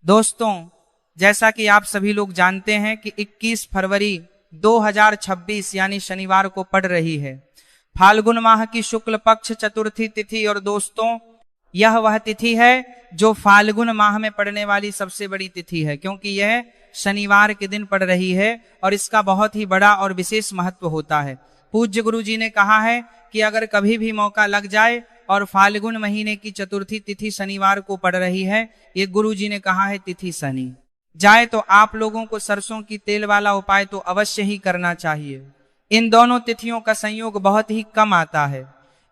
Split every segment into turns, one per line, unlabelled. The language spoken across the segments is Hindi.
दोस्तों, जैसा कि आप सभी लोग जानते हैं कि 21 फरवरी 2026 यानी शनिवार को पड़ रही है फाल्गुन माह की शुक्ल पक्ष चतुर्थी तिथि। और दोस्तों, यह वह तिथि है जो फाल्गुन माह में पड़ने वाली सबसे बड़ी तिथि है, क्योंकि यह शनिवार के दिन पड़ रही है और इसका बहुत ही बड़ा और विशेष महत्व होता है। पूज्य गुरु जी ने कहा है कि अगर कभी भी मौका लग जाए और फाल्गुन महीने की चतुर्थी तिथि शनिवार को पड़ रही है, ये गुरु जी ने कहा है तिथि शनि जाए, तो आप लोगों को सरसों की तेल वाला उपाय तो अवश्य ही करना चाहिए। इन दोनों तिथियों का संयोग बहुत ही कम आता है।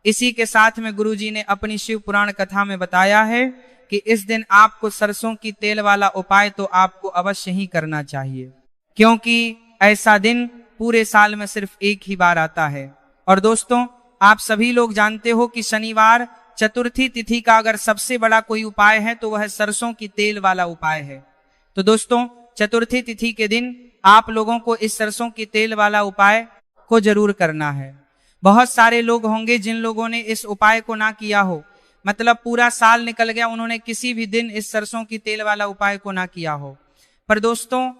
इसी के साथ में गुरु जी ने अपनी शिव पुराण कथा में बताया है कि इस दिन आपको सरसों की तेल वाला उपाय तो आपको अवश्य ही करना चाहिए, क्योंकि ऐसा दिन पूरे साल में सिर्फ एक ही बार आता है। और दोस्तों, आप सभी लोग जानते हो कि शनिवार चतुर्थी तिथि का अगर सबसे बड़ा कोई उपाय है तो वह सरसों की तेल वाला उपाय है। तो दोस्तों, चतुर्थी तिथि के दिन आप लोगों को इस सरसों की तेल वाला उपाय को जरूर करना है। बहुत सारे लोग होंगे जिन लोगों ने इस उपाय को ना किया हो, मतलब पूरा साल निकल गया, उन्होंने किसी भी दिन इस सरसों की तेल वाला उपाय को ना किया हो। पर दोस्तों,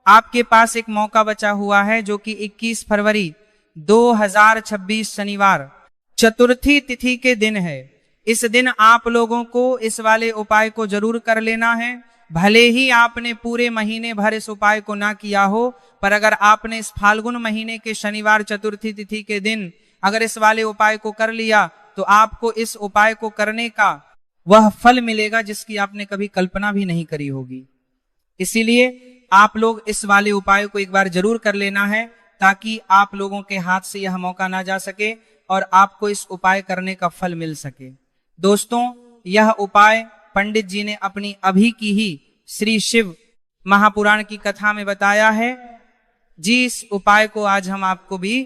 आपके पास एक मौका बचा हुआ है जो कि 21 फरवरी 2026 शनिवार चतुर्थी तिथि के दिन है। इस दिन आप लोगों को इस वाले उपाय को जरूर कर लेना है। भले ही आपने पूरे महीने भर इस उपाय को ना किया हो, पर अगर आपने इस फाल्गुन महीने के शनिवार चतुर्थी तिथि के दिन अगर इस वाले उपाय को कर लिया तो आपको इस उपाय को करने का वह फल मिलेगा जिसकी आपने कभी कल्पना भी नहीं करी होगी। इसीलिए आप लोग इस वाले उपाय को एक बार जरूर कर लेना है, ताकि आप लोगों के हाथ से यह मौका ना जा सके और आपको इस उपाय करने का फल मिल सके। दोस्तों, यह उपाय पंडित जी ने अपनी अभी की ही श्री शिव महापुराण की कथा में बताया है। जी, इस उपाय को आज हम आपको भी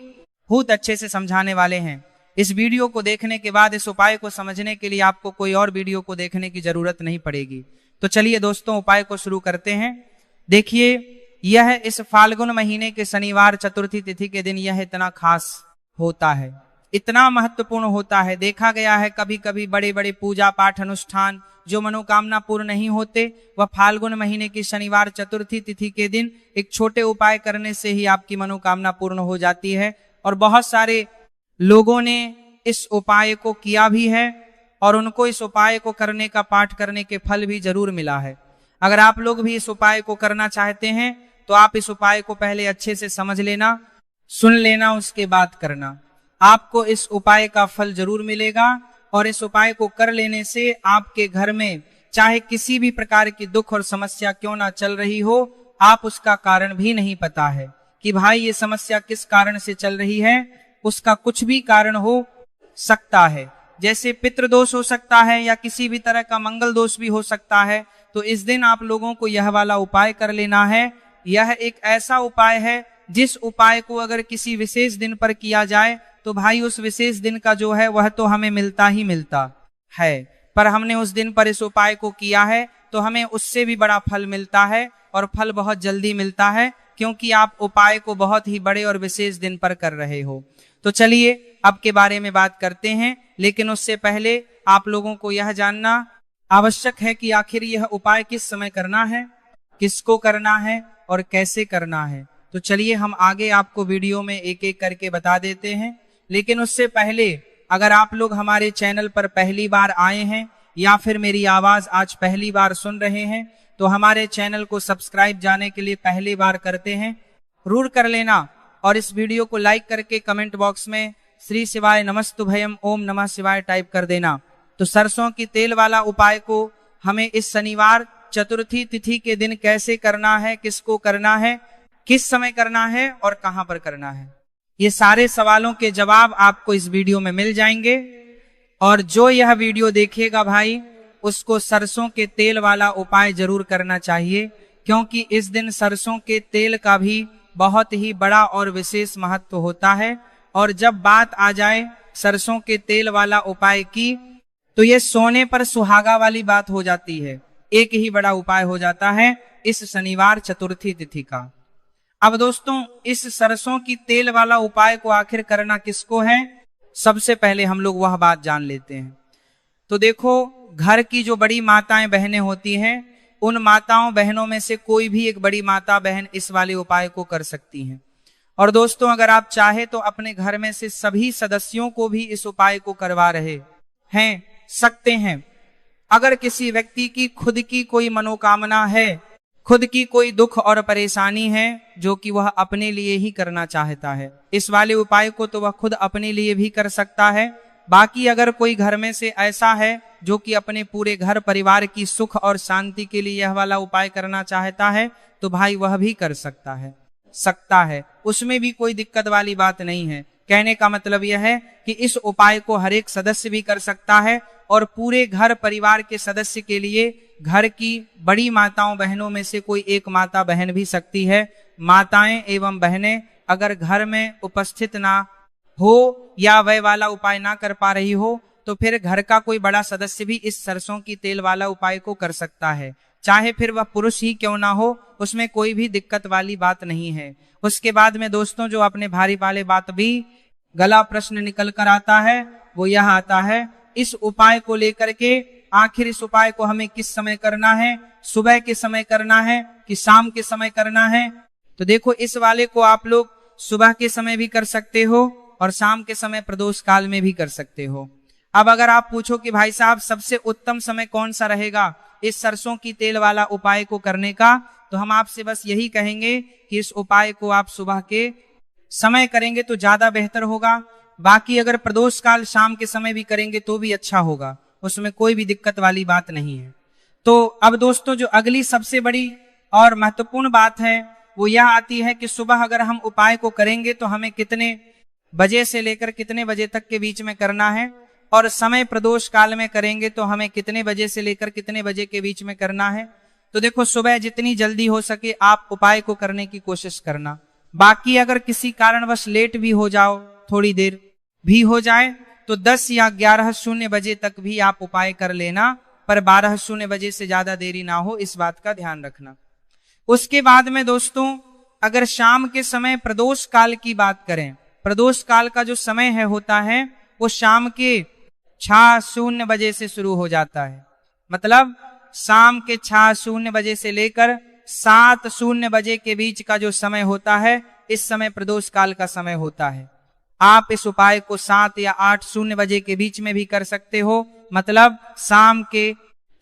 बहुत अच्छे से समझाने वाले हैं। इस वीडियो को देखने के बाद इस उपाय को समझने के लिए आपको कोई और वीडियो को देखने की जरूरत नहीं पड़ेगी। तो चलिए दोस्तों, उपाय को शुरू करते हैं। देखिए, यह इस फाल्गुन महीने के शनिवार चतुर्थी तिथि के दिन यह इतना खास होता है, इतना महत्वपूर्ण होता है। देखा गया है कभी कभी बड़े बड़े पूजा पाठ अनुष्ठान जो मनोकामना पूर्ण नहीं होते, वह फाल्गुन महीने की शनिवार चतुर्थी तिथि के दिन एक छोटे उपाय करने से ही आपकी मनोकामना पूर्ण हो जाती है। और बहुत सारे लोगों ने इस उपाय को किया भी है और उनको इस उपाय को करने का पाठ करने के फल भी जरूर मिला है। अगर आप लोग भी इस उपाय को करना चाहते हैं तो आप इस उपाय को पहले अच्छे से समझ लेना, सुन लेना, उसके बाद करना। आपको इस उपाय का फल जरूर मिलेगा और इस उपाय को कर लेने से आपके घर में चाहे किसी भी प्रकार की दुख और समस्या क्यों ना चल रही हो, आप उसका कारण भी नहीं पता है कि भाई ये समस्या किस कारण से चल रही है, उसका कुछ भी कारण हो सकता है। जैसे पितृदोष हो सकता है या किसी भी तरह का मंगल दोष भी हो सकता है। तो इस दिन आप लोगों को यह वाला उपाय कर लेना है। यह एक ऐसा उपाय है जिस उपाय को अगर किसी विशेष दिन पर किया जाए तो भाई उस विशेष दिन का जो है वह तो हमें मिलता ही मिलता है, पर हमने उस दिन पर इस उपाय को किया है तो हमें उससे भी बड़ा फल मिलता है और फल बहुत जल्दी मिलता है, क्योंकि आप उपाय को बहुत ही बड़े और विशेष दिन पर कर रहे हो। तो चलिए अब के बारे में बात करते हैं, लेकिन उससे पहले आप लोगों को यह जानना आवश्यक है कि आखिर यह उपाय किस समय करना है, किसको करना है और कैसे करना है। तो चलिए हम आगे आपको वीडियो में एक एक करके बता देते हैं। लेकिन उससे पहले अगर आप लोग हमारे चैनल पर पहली बार आए हैं या फिर मेरी आवाज आज पहली बार सुन रहे हैं तो हमारे चैनल को सब्सक्राइब जाने के लिए पहली बार करते हैं जरूर कर लेना और इस वीडियो को लाइक करके कमेंट बॉक्स में श्री शिवाय नमस्तुभयम ओम नमः शिवाय टाइप कर देना। तो सरसों की तेल वाला उपाय को हमें इस शनिवार चतुर्थी तिथि के दिन कैसे करना है, किसको करना है, किस समय करना है और कहां पर करना है, ये सारे सवालों के जवाब आपको इस वीडियो में मिल जाएंगे। और जो यह वीडियो देखेगा भाई, उसको सरसों के तेल वाला उपाय जरूर करना चाहिए, क्योंकि इस दिन सरसों के तेल का भी बहुत ही बड़ा और विशेष महत्व होता है। और जब बात आ जाए सरसों के तेल वाला उपाय की, तो ये सोने पर सुहागा वाली बात हो जाती है। एक ही बड़ा उपाय हो जाता है इस शनिवार चतुर्थी तिथि का। अब दोस्तों, इस सरसों की तेल वाला उपाय को आखिर करना किसको है, सबसे पहले हम लोग वह बात जान लेते हैं। तो देखो, घर की जो बड़ी माताएं बहनें होती हैं, उन माताओं बहनों में से कोई भी एक बड़ी माता बहन इस वाले उपाय को कर सकती हैं। और दोस्तों, अगर आप चाहे तो अपने घर में से सभी सदस्यों को भी इस उपाय को करवा रहे हैं सकते हैं। अगर किसी व्यक्ति की खुद की कोई मनोकामना है, खुद की कोई दुख और परेशानी है जो कि वह अपने लिए ही करना चाहता है, इस वाले उपाय को तो वह खुद अपने लिए भी कर सकता है। बाकी अगर कोई घर में से ऐसा है जो कि अपने पूरे घर परिवार की सुख और शांति के लिए यह वाला उपाय करना चाहता है, तो भाई वह भी कर सकता है, उसमें भी कोई दिक्कत वाली बात नहीं है। कहने का मतलब यह है कि इस उपाय को हर एक सदस्य भी कर सकता है और पूरे घर परिवार के सदस्य के लिए घर की बड़ी माताओं बहनों में से कोई एक माता बहन भी सकती है। माताएं एवं बहनें अगर घर में उपस्थित ना हो या वह वाला उपाय ना कर पा रही हो, तो फिर घर का कोई बड़ा सदस्य भी इस सरसों की तेल वाला उपाय को कर सकता है, चाहे फिर वह पुरुष ही क्यों ना हो, उसमें कोई भी दिक्कत वाली बात नहीं है। उसके बाद में दोस्तों, जो अपने भारी वाले बात भी गला प्रश्न निकल कर आता है वो यह आता है, इस उपाय को लेकर के आखिर इस उपाय को हमें किस समय करना है, सुबह के समय करना है कि शाम के समय करना है? तो देखो, इस वाले को आप लोग सुबह के समय भी कर सकते हो और शाम के समय प्रदोष काल में भी कर सकते हो। अब अगर आप पूछो कि भाई साहब सबसे उत्तम समय कौन सा रहेगा इस सरसों की तेल वाला उपाय को करने का, तो हम आपसे बस यही कहेंगे कि इस उपाय को आप सुबह के समय करेंगे तो ज्यादा बेहतर होगा। बाकी अगर प्रदोष काल शाम के समय भी करेंगे तो भी अच्छा होगा, उसमें कोई भी दिक्कत वाली बात नहीं है। तो अब दोस्तों, जो अगली सबसे बड़ी और महत्वपूर्ण बात है वो यह आती है कि सुबह अगर हम उपाय को करेंगे तो हमें कितने बजे से लेकर कितने बजे तक के बीच में करना है, और समय प्रदोष काल में करेंगे तो हमें कितने बजे से लेकर कितने बजे के बीच में करना है। तो देखो, सुबह जितनी जल्दी हो सके आप उपाय को करने की कोशिश करना। बाकी अगर किसी कारणवश लेट भी हो जाओ, थोड़ी देर भी हो जाए, तो 10 या 11:00 बजे तक भी आप उपाय कर लेना, पर 12:00 बजे से ज्यादा देरी ना हो, इस बात का ध्यान रखना। उसके बाद में दोस्तों, अगर शाम के समय प्रदोष काल की बात करें, प्रदोष काल का जो समय है होता है वो शाम के 6:00 बजे से शुरू हो जाता है। मतलब शाम के 6:00 बजे से लेकर 7:00 बजे के बीच का जो समय होता है, इस समय प्रदोष काल का समय होता है। आप इस उपाय को 7 या 8:00 बजे के बीच में भी कर सकते हो। मतलब शाम के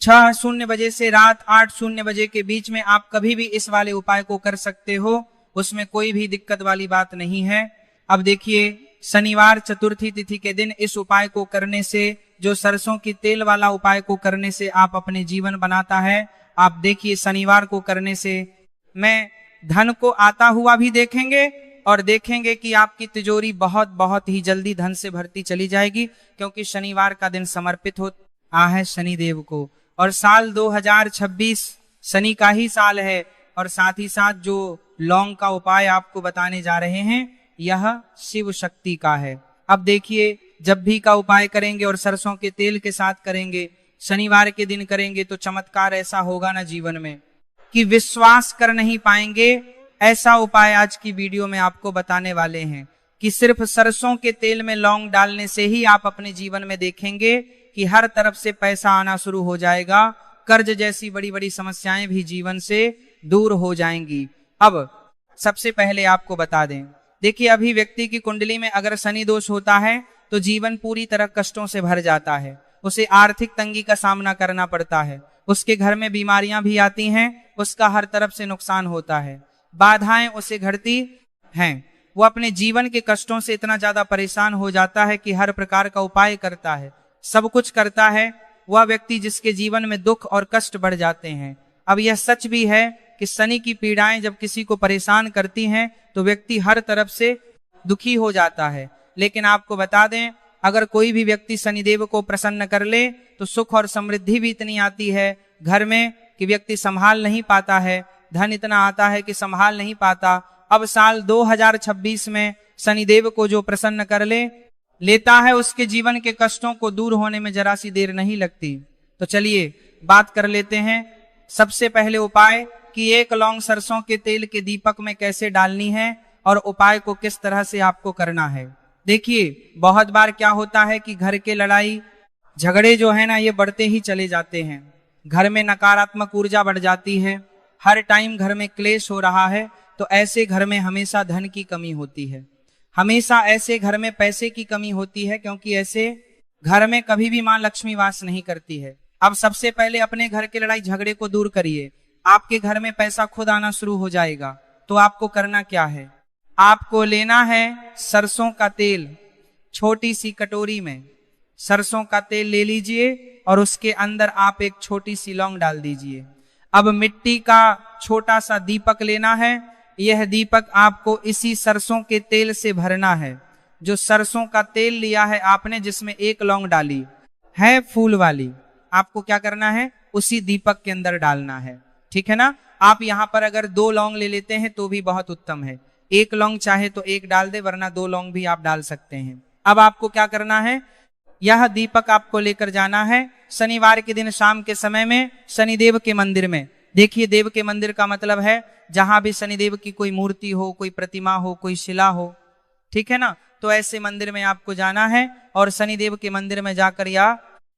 6:00 बजे से रात 8:00 बजे के बीच में आप कभी भी इस वाले उपाय को कर सकते हो, उसमें कोई भी दिक्कत वाली बात नहीं है। अब देखिए, शनिवार चतुर्थी तिथि के दिन इस उपाय को करने से, जो सरसों की तेल वाला उपाय को करने से आप अपने जीवन बनाता है। आप देखिए, शनिवार को करने से मैं धन को आता हुआ भी देखेंगे और देखेंगे कि आपकी तिजोरी बहुत बहुत ही जल्दी धन से भरती चली जाएगी, क्योंकि शनिवार का दिन समर्पित होता है शनिदेव को, और साल 2026 शनि का ही साल है। और साथ ही साथ जो लौंग का उपाय आपको बताने जा रहे हैं यह शिव शक्ति का है। अब देखिए, जब भी का उपाय करेंगे और सरसों के तेल के साथ करेंगे, शनिवार के दिन करेंगे, तो चमत्कार ऐसा होगा ना जीवन में कि विश्वास कर नहीं पाएंगे। ऐसा उपाय आज की वीडियो में आपको बताने वाले हैं कि सिर्फ सरसों के तेल में लौंग डालने से ही आप अपने जीवन में देखेंगे कि हर तरफ से पैसा आना शुरू हो जाएगा, कर्ज जैसी बड़ी बड़ी समस्याएं भी जीवन से दूर हो जाएंगी। अब सबसे पहले आपको बता दें, देखिए, अभी व्यक्ति की कुंडली में अगर शनि दोष होता है तो जीवन पूरी तरह कष्टों से भर जाता है, उसे आर्थिक तंगी का सामना करना पड़ता है, उसके घर में बीमारियां भी आती हैं, उसका हर तरफ से नुकसान होता है, बाधाएं उसे घटती हैं, वो अपने जीवन के कष्टों से इतना ज्यादा परेशान हो जाता है कि हर प्रकार का उपाय करता है, सब कुछ करता है, वह व्यक्ति जिसके जीवन में दुख और कष्ट बढ़ जाते हैं। अब यह सच भी है कि शनि की पीड़ाएं जब किसी को परेशान करती हैं तो व्यक्ति हर तरफ से दुखी हो जाता है। लेकिन आपको बता दें, अगर कोई भी व्यक्ति शनिदेव को प्रसन्न कर ले तो सुख और समृद्धि भी इतनी आती है घर में कि व्यक्ति संभाल नहीं पाता है, धन इतना आता है कि संभाल नहीं पाता। अब साल 2026 में शनिदेव को जो प्रसन्न कर लेता है, उसके जीवन के कष्टों को दूर होने में जरा सी देर नहीं लगती। तो चलिए बात कर लेते हैं। सबसे पहले उपाय कि 1 लौंग सरसों के तेल के दीपक में कैसे डालनी है और उपाय को किस तरह से आपको करना है। देखिए, बहुत बार क्या होता है कि घर के लड़ाई झगड़े जो है ना, ये बढ़ते ही चले जाते हैं। घर में नकारात्मक ऊर्जा बढ़ जाती है, हर टाइम घर में क्लेश हो रहा है, तो ऐसे घर में हमेशा धन की कमी होती है, हमेशा ऐसे घर में पैसे की कमी होती है, क्योंकि ऐसे घर में कभी भी मां लक्ष्मी वास नहीं करती है। अब सबसे पहले अपने घर के लड़ाई झगड़े को दूर करिए, आपके घर में पैसा खुद आना शुरू हो जाएगा। तो आपको करना क्या है, आपको लेना है सरसों का तेल, छोटी सी कटोरी में सरसों का तेल ले लीजिए और उसके अंदर आप एक छोटी सी लौंग डाल दीजिए। अब मिट्टी का छोटा सा दीपक लेना है, यह दीपक आपको इसी सरसों के तेल से भरना है। जो सरसों का तेल लिया है आपने, जिसमें एक लौंग डाली है फूल वाली, आपको क्या करना है, उसी दीपक के अंदर डालना है, ठीक है ना। आप यहाँ पर अगर 2 लौंग ले लेते हैं तो भी बहुत उत्तम है, 1 लौंग चाहे तो 1 डाल दे, वरना 2 लौंग भी आप डाल सकते हैं। अब आपको क्या करना है, यह दीपक आपको लेकर जाना है शनिवार के दिन शाम के समय में शनिदेव के मंदिर में। देखिए, देव के मंदिर का मतलब है जहां भी शनिदेव की कोई मूर्ति हो, कोई प्रतिमा हो, कोई शिला हो, ठीक है ना। तो ऐसे मंदिर में आपको जाना है और शनिदेव के मंदिर में जाकर या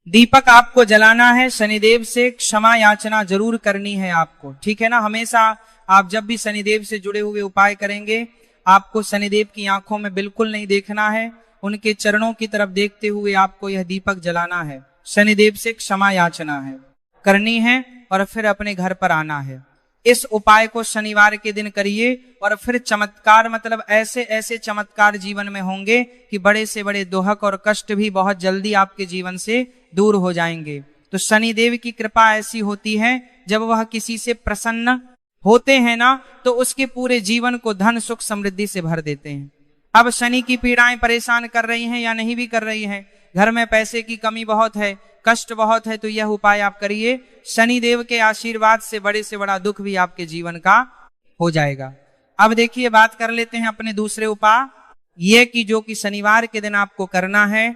दीपक आपको जलाना है, शनिदेव से क्षमा याचना जरूर करनी है आपको, ठीक है ना। हमेशा आप जब भी शनिदेव से जुड़े हुए उपाय करेंगे, आपको शनिदेव की आंखों में बिल्कुल नहीं देखना है, उनके चरणों की तरफ देखते हुए आपको यह दीपक जलाना है, शनिदेव से क्षमा याचना है करनी है और फिर अपने घर पर आना है। इस उपाय को शनिवार के दिन करिए और फिर चमत्कार, मतलब ऐसे ऐसे चमत्कार जीवन में होंगे कि बड़े से बड़े दुहक और कष्ट भी बहुत जल्दी आपके जीवन से दूर हो जाएंगे। तो शनिदेव की कृपा ऐसी होती है, जब वह किसी से प्रसन्न होते हैं ना, तो उसके पूरे जीवन को धन सुख समृद्धि से भर देते हैं। अब शनि की पीड़ाएं परेशान कर रही हैं या नहीं भी कर रही हैं, घर में पैसे की कमी बहुत है, कष्ट बहुत है, तो यह उपाय आप करिए, शनिदेव के आशीर्वाद से बड़ा दुख भी आपके जीवन का हो जाएगा। अब देखिए, बात कर लेते हैं अपने दूसरे उपाय, ये कि जो कि शनिवार के दिन आपको करना है,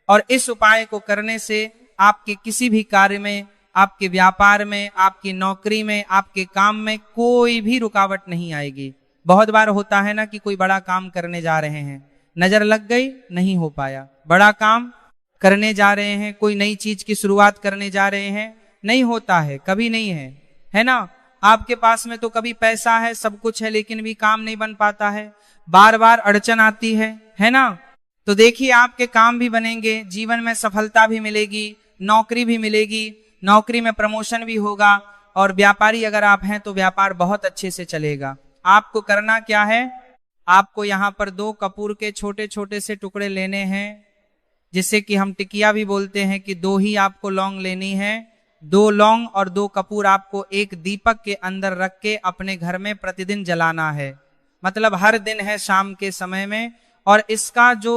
और इस उपाय को करने से आपके किसी भी कार्य में, आपके व्यापार में, आपकी नौकरी में, आपके काम में कोई भी रुकावट नहीं आएगी। बहुत बार होता है ना कि कोई बड़ा काम करने जा रहे हैं, नजर लग गई, नहीं हो पाया, बड़ा काम करने जा रहे हैं, कोई नई चीज की शुरुआत करने जा रहे हैं, नहीं होता है, कभी नहीं है, है ना। आपके पास में तो कभी पैसा है, सब कुछ है, लेकिन भी काम नहीं बन पाता है, बार बार अड़चन आती है ना। तो देखिए, आपके काम भी बनेंगे, जीवन में सफलता भी मिलेगी, नौकरी भी मिलेगी, नौकरी में प्रमोशन भी होगा, और व्यापारी अगर आप हैं तो व्यापार बहुत अच्छे से चलेगा। आपको करना क्या है, आपको यहाँ पर 2 कपूर के छोटे छोटे से टुकड़े लेने हैं, जिसे कि हम टिकिया भी बोलते हैं, कि 2 ही आपको लौंग लेनी है, 2 लौंग और 2 कपूर आपको एक दीपक के अंदर रख के अपने घर में प्रतिदिन जलाना है, मतलब हर दिन है शाम के समय में, और इसका जो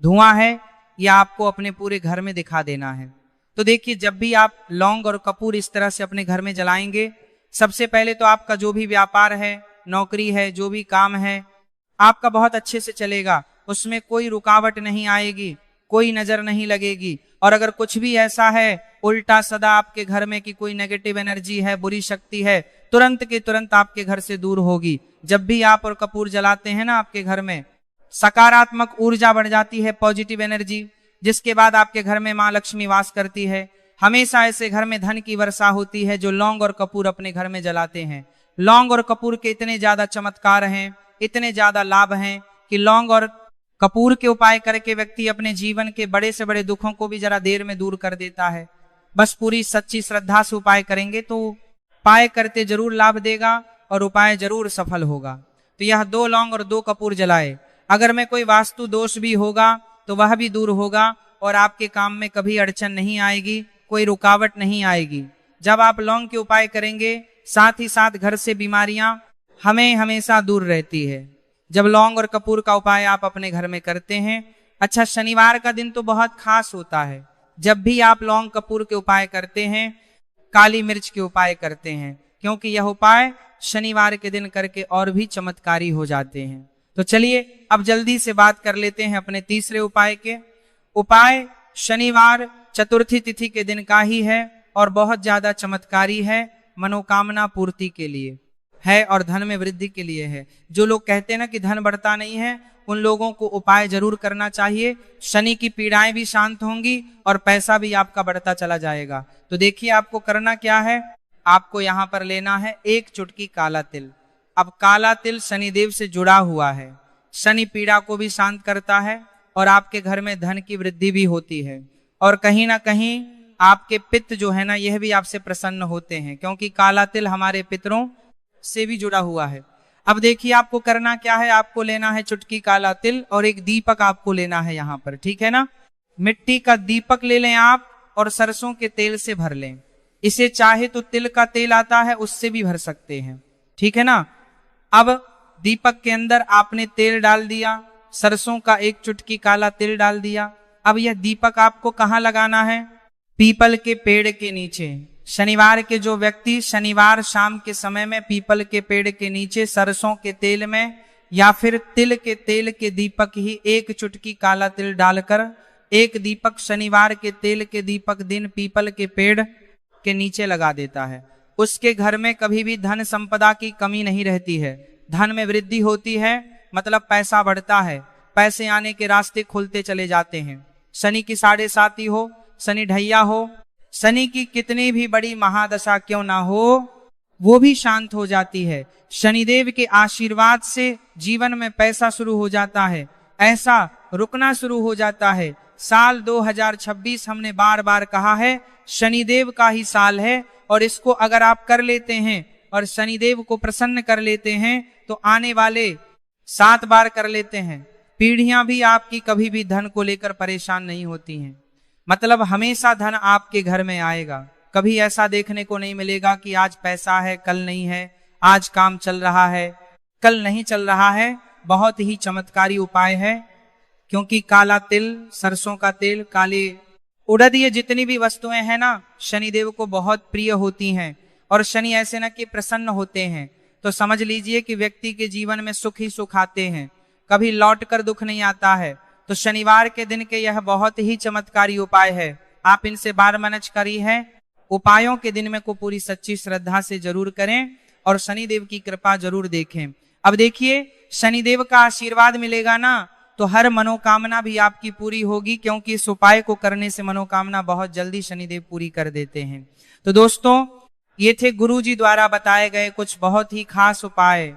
धुआं है यह आपको अपने पूरे घर में दिखा देना है। तो देखिए, जब भी आप लौंग और कपूर इस तरह से अपने घर में जलाएंगे, सबसे पहले तो आपका जो भी व्यापार है, नौकरी है, जो भी काम है, आपका बहुत अच्छे से चलेगा, उसमें कोई रुकावट नहीं आएगी, कोई नजर नहीं लगेगी। और अगर कुछ भी ऐसा है उल्टा सदा आपके घर में कि कोई नेगेटिव एनर्जी है, बुरी शक्ति है, तुरंत के तुरंत आपके घर से दूर होगी। जब भी आप और कपूर जलाते हैं ना, आपके घर में सकारात्मक ऊर्जा बढ़ जाती है, पॉजिटिव एनर्जी, जिसके बाद आपके घर में मां लक्ष्मी वास करती है। हमेशा ऐसे घर में धन की वर्षा होती है जो लौंग और कपूर अपने घर में जलाते हैं। लौंग और कपूर के इतने ज्यादा चमत्कार हैं, इतने ज्यादा लाभ हैं, कि लौंग और कपूर के उपाय करके व्यक्ति अपने जीवन के बड़े से बड़े दुखों को भी जरा देर में दूर कर देता है। बस पूरी सच्ची श्रद्धा से उपाय करेंगे तो उपाय करते जरूर लाभ देगा और उपाय जरूर सफल होगा। तो यह 2 लौंग और 2 कपूर जलाए। अगर में कोई वास्तु दोष भी होगा तो वह भी दूर होगा और आपके काम में कभी अड़चन नहीं आएगी, कोई रुकावट नहीं आएगी। जब आप लौंग के उपाय करेंगे, साथ ही साथ घर से बीमारियां हमें हमेशा दूर रहती है, जब लौंग और कपूर का उपाय आप अपने घर में करते हैं। अच्छा, शनिवार का दिन तो बहुत खास होता है। जब भी आप लौंग कपूर के उपाय करते हैं, काली मिर्च के उपाय करते हैं, क्योंकि यह उपाय शनिवार के दिन करके और भी चमत्कारी हो जाते हैं। तो चलिए अब जल्दी से बात कर लेते हैं अपने तीसरे उपाय के। उपाय शनिवार चतुर्थी तिथि के दिन का ही है और बहुत ज्यादा चमत्कारी है मनोकामना पूर्ति के लिए। है और धन में वृद्धि के लिए है। जो लोग कहते हैं ना कि धन बढ़ता नहीं है, उन लोगों को उपाय जरूर करना चाहिए। शनि की पीड़ाएं भी शांत होंगी और पैसा भी आपका बढ़ता चला जाएगा। तो देखिए आपको करना क्या है, आपको यहाँ पर लेना है 1 चुटकी काला तिल। अब काला तिल शनिदेव से जुड़ा हुआ है, शनि पीड़ा को भी शांत करता है और आपके घर में धन की वृद्धि भी होती है। और कहीं ना कहीं आपके पित्र जो है ना, यह भी आपसे प्रसन्न होते हैं, क्योंकि काला तिल हमारे पितरों से भी जुड़ा हुआ है। अब देखिए आपको करना क्या है, आपको लेना है चुटकी काला तिल और एक दीपक आपको लेना है यहाँ पर, ठीक है ना। मिट्टी का दीपक ले लें आप और सरसों के तेल से भर लें। इसे चाहे तो तिल का तेल आता है उससे भी भर सकते हैं, ठीक है ना। अब दीपक के अंदर आपने तेल डाल दिया, सरसों का 1 चुटकी काला तिल डाल दिया। अब यह दीपक आपको कहाँ लगाना है, पीपल के पेड़ के नीचे। शनिवार के जो व्यक्ति शनिवार शाम के समय में पीपल के पेड़ के नीचे सरसों के तेल में या फिर तिल के तेल के दीपक ही 1 चुटकी काला तिल डालकर 1 दीपक शनिवार के तेल के दीपक दिन पीपल के पेड़ के नीचे लगा देता है, उसके घर में कभी भी धन संपदा की कमी नहीं रहती है, धन में वृद्धि होती है, मतलब पैसा बढ़ता है, पैसे आने के रास्ते खुलते चले जाते हैं। शनि की 7.5 हो, शनि ढैया हो, शनि की कितनी भी बड़ी महादशा क्यों ना हो, वो भी शांत हो जाती है। शनिदेव के आशीर्वाद से जीवन में पैसा शुरू हो जाता है, ऐसा रुकना शुरू हो जाता है। साल 2026 हमने बार बार कहा है शनिदेव का ही साल है, और इसको अगर आप कर लेते हैं और शनिदेव को प्रसन्न कर लेते हैं तो आने वाले 7 बार कर लेते हैं, पीढ़ियां भी आपकी कभी भी धन को लेकर परेशान नहीं होती हैं। मतलब हमेशा धन आपके घर में आएगा, कभी ऐसा देखने को नहीं मिलेगा कि आज पैसा है कल नहीं है, आज काम चल रहा है कल नहीं चल रहा है। बहुत ही चमत्कारी उपाय है, क्योंकि काला तिल, सरसों का तेल, काले उड़द, ये जितनी भी वस्तुएं हैं ना शनिदेव को बहुत प्रिय होती हैं, और शनि ऐसे न कि प्रसन्न होते हैं तो समझ लीजिए कि व्यक्ति के जीवन में सुख ही सुख आते हैं, कभी लौट कर दुख नहीं आता है। तो शनिवार के दिन के यह बहुत ही चमत्कारी उपाय है, आप इनसे बार मनच करी है। उपायों के दिन में को पूरी सच्ची श्रद्धा से जरूर करें और शनिदेव की कृपा जरूर देखें। अब देखिए शनिदेव का आशीर्वाद मिलेगा ना तो हर मनोकामना भी आपकी पूरी होगी, क्योंकि इस उपाय को करने से मनोकामना बहुत जल्दी शनिदेव पूरी कर देते हैं। तो दोस्तों ये थे गुरुजी द्वारा बताए गए कुछ बहुत ही खास उपाय।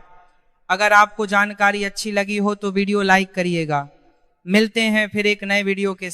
अगर आपको जानकारी अच्छी लगी हो तो वीडियो लाइक करिएगा। मिलते हैं फिर एक नए वीडियो के